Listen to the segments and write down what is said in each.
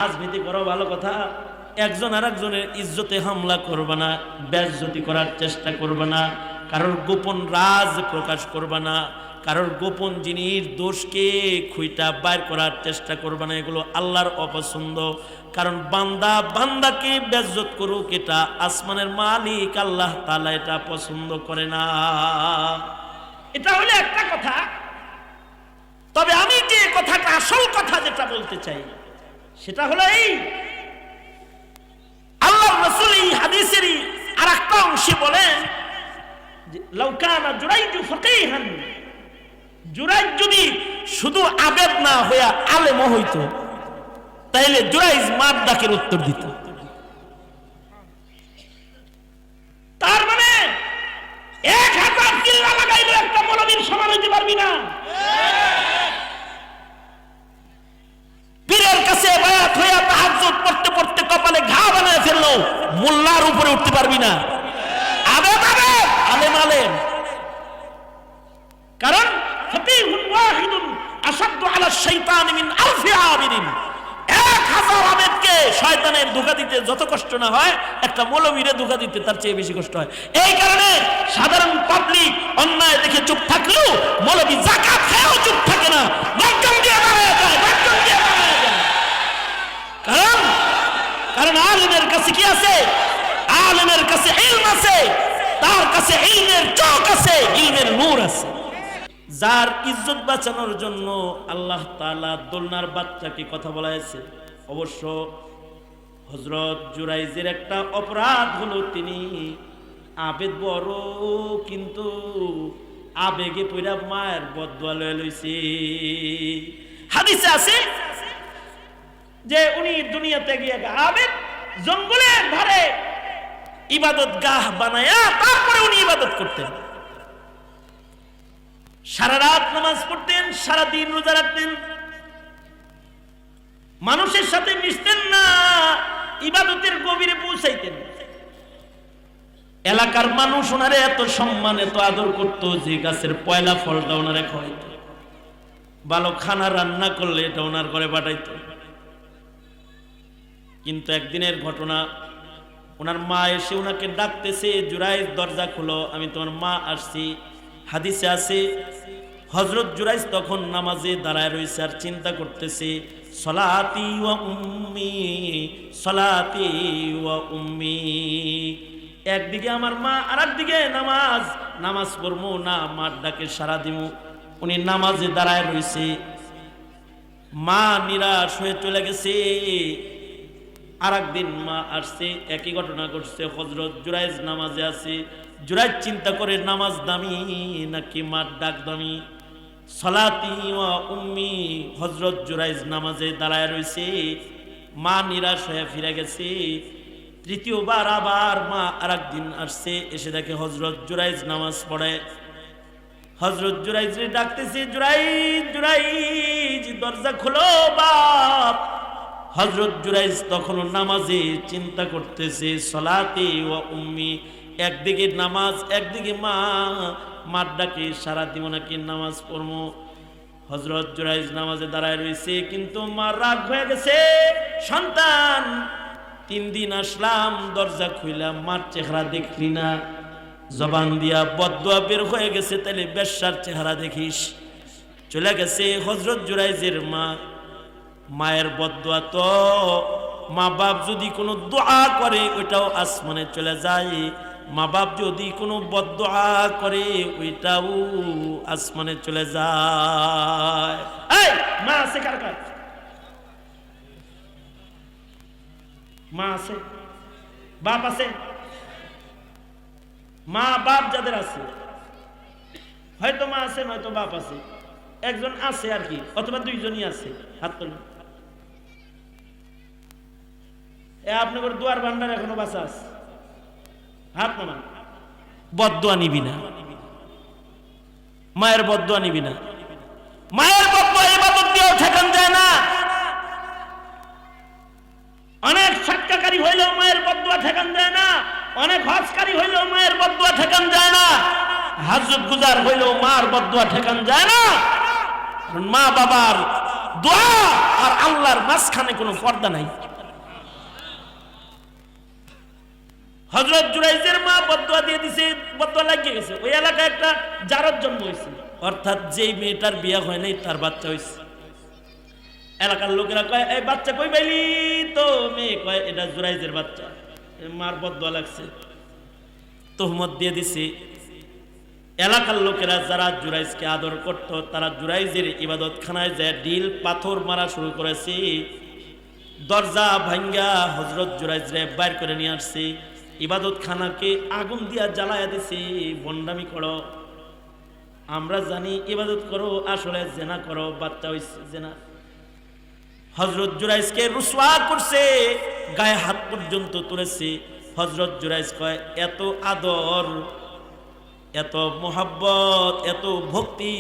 রাজনীতি করো ভালো কথা, একজন আরেকজনের ইজ্জতে হামলা করবে না, বেইজ্জতি করার চেষ্টা করবে না, কারোর গোপন রাজ প্রকাশ করবে না, কারোর গোপন জিনিস দোষকে খুইটা বাইর করার চেষ্টা করবে না। এগুলো আল্লাহর অপছন্দ। কারণ বান্দা বান্দাকে বেইজ্জত করুক, এটা আসমানের মালিক আল্লাহ তাআলা এটা পছন্দ করে না। এটা হলো একটা কথা। তবে আমি যে কথাটা আসল কথা যেটা বলতে চাই সেটা হলো এই, আল্লাহর রাসূল এই হাদিসেরই আরেকটা অংশে বলেন যে লাউ কানা জুরাইজু ফাকিহান, জুরাইজ যদি শুধু আবেদ না হইয়া আলেমও হইতো তাইলে জুরাইজ মার ডাকের উত্তর দিত। তার মানে 1000 চিল্লা লাগাইলে একটা মৌলবীর সমান হইতে পারবি না। পীরের কাছে বায়াত হইয়া তাহাজ্জুদ পড়তে পড়তে কপালে ঘা বানায় ফেললো, মোল্লার উপরে উঠতে পারবি না। আবেদ আবেদ, আলেম আলেম। কারণ ফাকিহুন ওয়াহিদুন আশাদ্দু আলা শাইতানি মিন আলফি আবিদিন। 1000 আবেদকে শয়তানের ধোঁকা দিতে যত কষ্ট না হয়, একটা মৌলবীরে ধোঁকা দিতে তার চেয়ে বেশি কষ্ট হয়। এই কারণে সাধারণ পাবলিক অন্যায় দেখে চুপ থাকলেও মৌলবী যাকাত খেয়েও চুপ থাকে না, গর্জন দিয়ে দাঁড়ায় যায়, গর্জন দিয়ে দাঁড়ায় যায়। কারণ আলেমের কাছে কি আছে? আলেমের কাছে ইলম আছে, তার কাছে ইলমের চোখ আছে, ইলমের নূর আছে। যার ইজ্জত বাঁচানোর জন্য আল্লাহ তাআলা দোলনার বাচ্চাকে কথা বলাইছে। অবশ্য হযরত জুরাইজের একটা অপরাধ হলো তিনি আবেদ বড়, কিন্তু আবেগে পইরা মায়ের বদদুয়া লয়ে লইছে। হাদিসে আছে যে উনি দুনিয়াতে গিয়ে আবেদ জঙ্গলের ধারে ইবাদত গাহ বানায়া তারপরে উনি ইবাদত করতেন। সারা রাত নামাজ পড়তেন, সারা দিন রোজা রাখতেন, মানুষের সাথে মিশতেন না, ইবাদতের গভীরে পৌঁছাইতেন। এলাকার মানুষ ওনারে এত সম্মান এত আদর করত যে গাছের পয়লা ফলটা ওনারে খাওয়াইত, ভালো খানা রান্না করলে এটা ওনার ঘরে পাঠাইত। কিন্তু একদিনের ঘটনা, ওনার মা এসে ওনাকে ডাকতেছে, জুরাইজ দরজা খুলো, আমি তোমার মা আসছি। হাদিসে আছে হযরত জুরাইজ তখন নামাজে দাঁড়ায় রয়েছে আর চিন্তা করতেছে, সলাতি ওয়া উম্মি, সলাতি ওয়া উম্মি। একদিকে আমার মা আর একদিকে নামাজ, নামাজ পড়বো না মার ডাকে সারা দিব। উনি নামাজে দাঁড়ায় রয়েছে, মা নিরাশ হয়ে চলে গেছে। আর একদিন মা আসছে, একই ঘটনা ঘটছে। হযরত জুরাইজ নামাজে আছে, জুরাইজ চিন্তা করে নামাজ দামি নাকি মার ডাক দামি। সলাতি ওয়া উম্মি, হযরত জুরাইজ নামাজে দাঁড়ায় রয়েছে, মা নিরাশ হয়ে ফিরে গেছে। তৃতীয়বার আবার মা আর একদিন আসছে, এসে দেখে হযরত জুরাইজ নামাজ পড়ে। হযরত জুরাইজ ডাকতেছে, জুরাইজ জুরাইজ দরজা খোলো বাপ। হযরত জুরাইজ তখন নামাজে চিন্তা করতেছে, সলাতে ওয়া উম্মি, একদিকে নামাজ একদিকে মা, মার ডাকে সারা দিব নাকি নামাজ পড়বো। হযরত জুরাইজ নামাজে দাঁড়ায় রয়েছে, কিন্তু মার রাগ হয়ে গেছে, সন্তান 3 দিন আসলাম, দরজা খুইলাম, মার চেহারা দেখলি না, জবান দিয়া বদদুয়া বের হয়ে গেছে, তাহলে বেশ্যার চেহারা দেখিস। চলে গেছে হযরত জুরাইজের মা। মায়ের বদদুয়া তো, মা বাপ যদি কোনো দোয়া করে ওইটাও আসমানে চলে যায়, মা বাপ যদি কোনো বদদুয়া করে ওইটাও আসমানে চলে যায়। এই মা আছে কার কার? মা আছে, বাপ আছে? মা বাপ যাদের আছে, হয়তো মা আছে নয়তো বাপ আছে, একজন আছে আর কি, অথবা দুইজনই আছে। হাত তোলেন। আপনাদের দুয়ার ভান্ডার এখনো বাঁচা আছে, হাত নামান। বদদুয়া নিবি না, মায়ের বদদুয়া নিবি না। মায়ের বদদুয়া ইবাদত দিয়েও ঠেকান যায় না। অনেক সাক্ষাকারী হইলেও মায়ের বদদুয়া ঠেকান যায় না, অনেক হজকারী হইলেও মায়ের বদদুয়া ঠেকান যায় না, হাজত গুজার হইলেও মার বদদুয়া ঠেকান যায় না। মা বাবার দোয়া আর আল্লাহর মাঝখানে কোনো পর্দা নাই। হযরত জুরাইজের মা বদদুয়া দিয়ে দিছে, বদদুয়া লাগিয়ে গেছে। ওই এলাকায় একটা জারত জন্ম হয়েছে, অর্থাৎ যেই মেয়েটার বিয়ে হয় নাই তার বাচ্চা হয়েছে। এলাকার লোকেরা কয় এই বাচ্চা কই পাইলি? তো মেয়ে কয় এটা জুরাইজের বাচ্চা। মার বদদুয়া লাগছে, তোহমত দিয়ে দিছে। এলাকার লোকেরা যারা জুরাইজকে আদর করত তারা জুরাইজের ইবাদতখানায় যায় ঢিল পাথর মারা শুরু করেছে। দরজা ভাঙ্গা হযরত জুরাইজরে বাইর করে নিয়ে আসছে, ইবাদতখানাকে আগুন দিয়া জ্বালায়া দিছে। বন্ডামি করো, আমরা জানি ইবাদত করো, আসলে জেনা করো, বাচ্চা হইছে জেনা। হযরত জুরাইজকে রুসওয়া করছে, গায়ে হাত পর্যন্ত তুলেছে। হযরত জুরাইজ কয় এত আদর, এত মোহাব্বত, এত ভক্তি,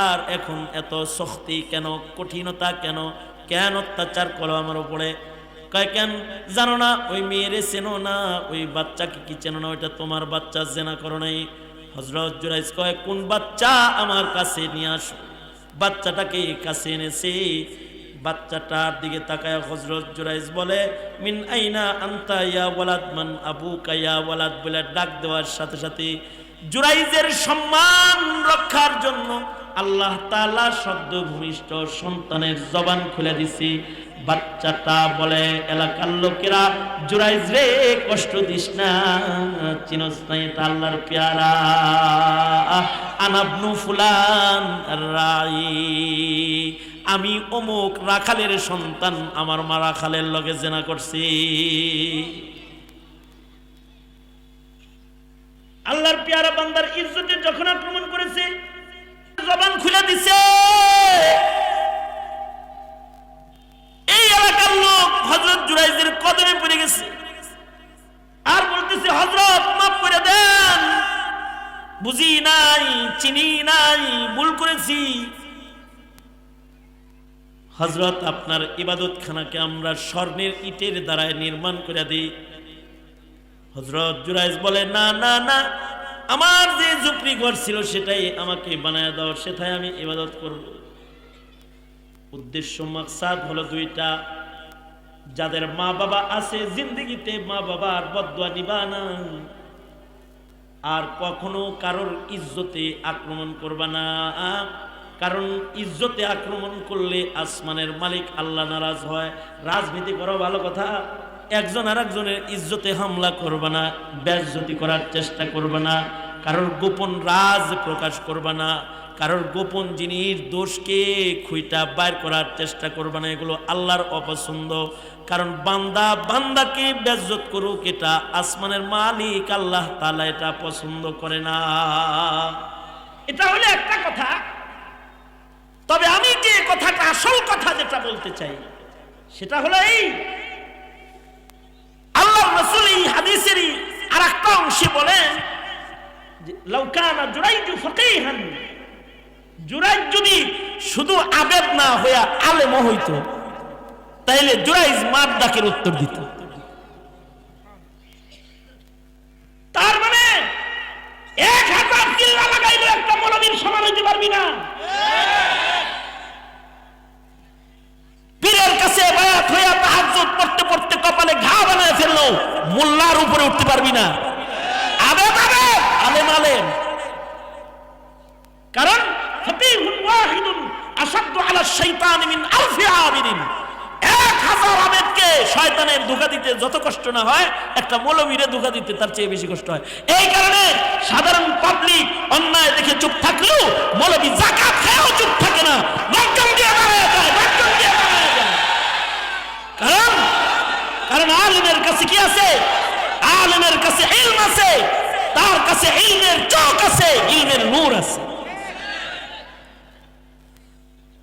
আর এখন এত শক্তি কেন, কঠিনতা কেন, কেন অত্যাচার করো আমার উপরে? কয় কেন জানো না? ওই মেয়েরে চেনো না, ওই বাচ্চাকে কি চেনো না? ওইটা তোমার বাচ্চা, জেনা করো নাই। হযরত জুরাইজ কয় কোন বাচ্চা? আমার কাছে নিয়ে আসো। বাচ্চাটাকে কাছে এনেছে। বাচ্চাটার দিকে তাকায় হযরত জুরাইজ বলে মিন আইনা আনতা ইয়া ওয়ালাদ, মান আবুকা ইয়া ওয়ালাদ বলে ডাক দেওয়ার সাথে সাথে জুরাইজের সম্মান রক্ষার জন্য আল্লাহ তাআলা শব্দ ভূমিষ্ঠ সন্তানের জবান খুলে দিছি। বাচ্চাটা বলে এলাকার লোকেরা জুরাইজ রে কষ্ট দিস না, চিনস না এটা আল্লাহর পেয়ারা, আনাবনু ফুলান রাই, আমি অমুক রাখালের সন্তান, আমার মা রাখালের লগে জেনা করছি। আল্লাহর পেয়ারা বান্দার ইজ্জতে যখন আক্রমণ করেছে, জবান খুলে দিছে। এই এলাকার লোক হযরত জুরাইজের কদমে পড়ে গেছে আর বলতেছে হযরত মাফ করে দেন, বুঝি নাই, চিনি নাই, ভুল করেছি। হযরত আপনার ইবাদতখানাকে আমরা স্বর্ণের ইটের দ্বারা নির্মাণ করে দিই। হযরত জুরাইজ বলে না না না, আমার যে ঝুপড়ি ঘর ছিল সেটাই আমাকে বানায় দাও, সেটাই আমি ইবাদত করব। উদ্দেশ্য মাকসাদ হলো দুইটা। যাদের মা বাবা আছে জিন্দেগিতে মা বাবার বদদুয়া নিবা না, আর কখনো কারোর ইজ্জতে আক্রমণ করবা না, কারণ ইজ্জতে আক্রমণ করলে আসমানের মালিক আল্লাহ নারাজ হয়। রাজনীতি করো ভালো কথা, একজন আর একজনের ইজ্জতে হামলা করবে না, বেইজ্জতি করার চেষ্টা করবে না, কারোর গোপন রাজ প্রকাশ করবে না, কারোর গোপন জিনিস দোষকে খুইটা বাইর করার চেষ্টা করবে না। এগুলো আল্লাহর অপছন্দ। কারণ বান্দা বান্দাকে বেইজ্জত করুক, এটা আসমানের মালিক আল্লাহ তাআলা এটা পছন্দ করে না। এটা হলো একটা কথা। তবে আমি যে কথাটা, আসল কথা যেটা বলতে চাই সেটা হলো এই, আল্লাহর রাসূল এই হাদিসেরই আরেকটা অংশে বলেন যে লাউ কানা জুরাইজ ফাকিহান, জুরাইজ যদি শুধু আবেদ না হইয়া আলেম হইতো তাহলে জুরাইজ মার ডাকের উত্তর দিত। তার মানে 1000 চিল্লা লাগাইলে একটা মৌলবীর সমান হইতে পারবি না। পীরের কাছে বায়াত হইয়া তাহাজ্জুদ পড়তে পড়তে কপালে ঘা বানায় ফেললো, মোল্লার উপরে উঠতে পারবি না। আবেদ আবেদ, আলেম আলেম। কারণ ফাকিহুন ওয়াহিদুন আশাদ্দু আলা শাইতানি মিন আলফি আবিদিন। 1000 আবেদকে শয়তানের ধোঁকা দিতে যত কষ্ট না হয়, একটা মৌলবীরে ধোঁকা দিতে তার চেয়ে বেশি কষ্ট হয়। এই কারণে সাধারণ পাবলিক অন্যায় দেখে চুপ থাকলেও মৌলবী যাকাত খেয়েও চুপ থাকে না, গর্জন দিয়ে দাঁড়ায় যায়, গর্জন দিয়ে দাঁড়ায় যায়। কারণ আলেমের কাছে কি আছে? আলেমের কাছে ইলম আছে, তার কাছে ইলমের চোখ আছে, ইলমের নূর আছে।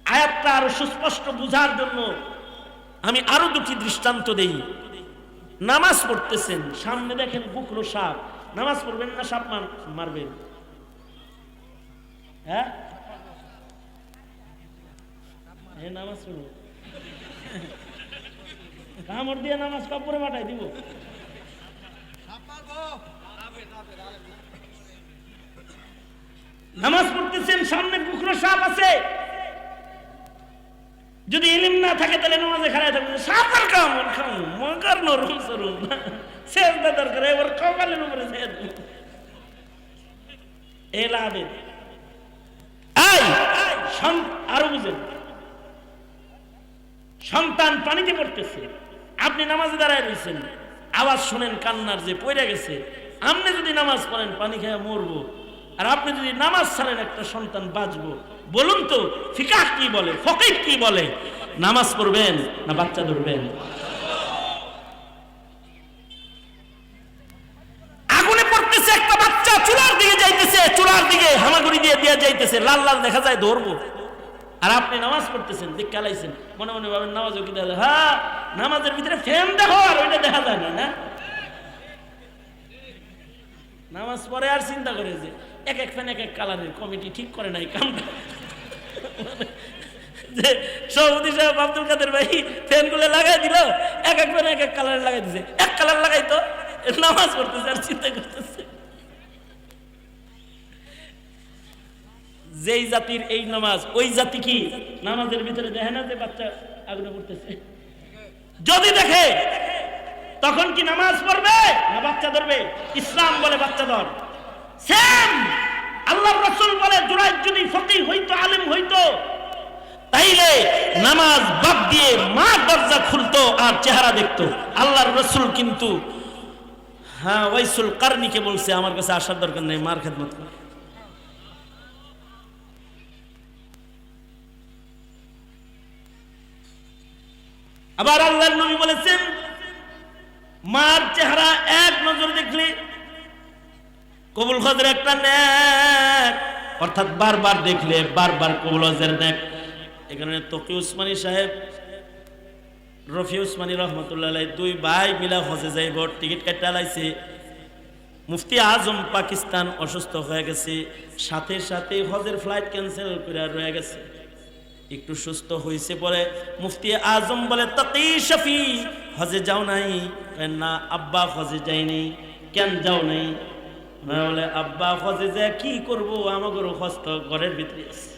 আয়াতটা আরো সুস্পষ্ট বুঝার জন্য আমি আরো দুটি দৃষ্টান্ত দেই। নামাজ পড়তেছেন, সামনে দেখেন বুকরো সাপ, নামাজ পড়বেন না সাপ মারবেন? হ্যাঁ, নামাজ পড়ব, কামড় দিয়ে নামাজ কাপড়ে পাঠাই দিব। নামাজ পড়তেছেন, সামনে বুকরো সাপ আছে, যদি ইলম না থাকে তাহলে নামাজে খাড়ায় থাকবে সাফার কাম খাও মগর নরম সরুম সেজদা দরকার এবার কপালের উপরে ছেদ এলাবে এই আরো বুঝেন সন্তান পানিতে পড়তেছে আপনি নামাজে দাঁড়ায় রয়েছেন আওয়াজ শুনেন কান্নার যে পড়ে গেছে আপনি যদি নামাজ পড়েন পানি খেয়ে মরবো আর আপনি যদি নামাজ ছাড়েন একটা সন্তান বাঁচবো বলুন তো ফিকাহ কি বলে ফকিহ কি বলে নামাজ পড়বেন না বাচ্চা ধরবেন আগুনে পড়তেছে একটা বাচ্চা চুলার দিকে যাইতেছে চুলার দিকে হামাগুড়ি দিয়ে দিয়ে যাইতেছে লাল লাল দেখা যায় ধরবো আর আপনি নামাজ পড়তেছেন দিক কালাইছেন মনে মনে ভাবেন নামাজও কি দেখা যায় হ্যাঁ নামাজের ভিতরে ফ্যান দেখো আর ওইটা দেখা যায় না না নামাজ পড়ে আর চিন্তা করে যে এক এক ফ্যান এক এক কালারের কমিটি ঠিক করে নাই কামটা যে সভাপতি সাহেব আব্দুল কাদের ভাই ফ্যানগুলো লাগাই দিল এক এক ফ্যান এক এক কালার লাগাই দিছে এক কালার লাগাই তো নামাজ পড়তেছে আর চিন্তা করতেছে যেই জাতির এই নামাজ ওই জাতি কি নামাজের ভিতরে দেখে না যে বাচ্চা আগুনে পড়তেছে যদি দেখে তখন কি নামাজ পড়বে না বাচ্চা ধরবে ইসলাম বলে বাচ্চা ধর সেম আল্লাহর রাসূল বলে জুরাইজ যদি ফকিহ হইতো আলেম হইতো তাইলে নামাজ বাদ দিয়ে মা দরজা খুলতো আর চেহারা দেখতো আল্লাহর রাসূল কিন্তু হ্যাঁ ওয়াইসুল কারনিকে বলছে আমার কাছে আসার দরকার নেই মার খেদমত কর আবার আল্লাহর নবী বলেছেন মার চেহারা এক নজর দেখলে কবুল হজের একটা নেক অর্থাৎ বারবার দেখলে বারবার কবুল হজের নেক এখানে তকি উসমানী সাহেব রফি উসমানী রহমতুল্লাহ আলাইহি দুই ভাই মিলা হজে যাইব টিকিট কাটা লাইছে মুফতি আজম পাকিস্তান অসুস্থ হয়ে গেছে সাথে সাথে হজের ফ্লাইট ক্যান্সেল করে রয়ে গেছে একটু সুস্থ হয়েছে পরে মুফতি আজম বলে তাকি শফি হজে যাও নাই না আব্বা হজে যায়নি কেন যাও নাই বলে আব্বা হজে যায় কি করব আমাদের হজ তো ঘরের ভিতরে আছে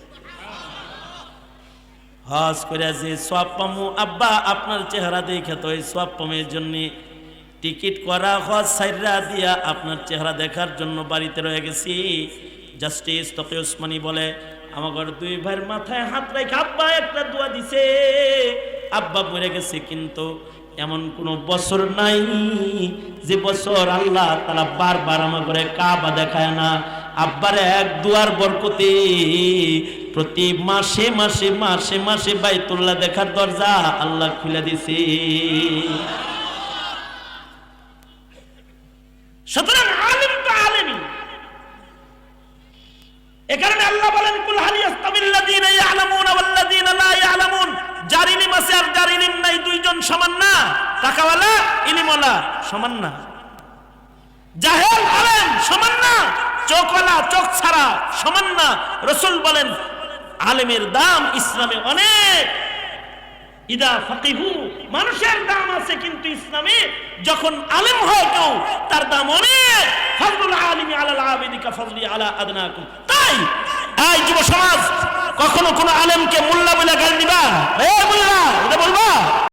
হজ করে যে সওয়াব পামু আব্বা আপনার চেহারা দেখে তো এই সওয়াব পামের জন্য টিকিট করা হজ সাইরা দিয়া আপনার চেহারা দেখার জন্য বাড়িতে রয়ে গেছি জাস্টিস তকি উসমানী বলে আমার দুই ভাইয়ের মাথায় হাত রেখে আব্বা একটা দোয়া দিছে আব্বা মরে গেছে কিন্তু এমন কোন বছর নাই যে বছর আল্লাহ তাআলা বারবার আমার ঘরে কাবা দেখায় না আব্বার এক দুয়ার বরকতে প্রতি মাসে মাসে মাসে মাসে বাইতুল্লাহ দেখার দরজা আল্লাহ খুলে দিছে সুতরাং আলেম তো আলেমই এ কারণে আল্লাহ বলেন কুল হাল ইয়াস্তাবিল্লাযীনা ইয়ালামুনা ওয়াল্লাযীনা লা ইয়ালামুন যার ইলম আছে আর যার ইলম নাই দুইজন সমান না টাকাওয়ালা ইলমওয়ালা সমান না জাহেল আলেম সমান না চোখওয়ালা চোখ ছাড়া সমান না রাসূল বলেন আলেমের দাম ইসলামে অনেক ইদা ফাকিহু মানুষের দাম আছে কিন্তু ইসলামে যখন আলেম হয় কেউ তার দাম অনেক ফজলুল আলিমি আলাল আবিদি কা ফজলি আলা আদনাকুম তাই এই যুব সমাজ কখনো কোন আলেমকে মোল্লা বলে গাল দিবা এ মোল্লা এটা বলবা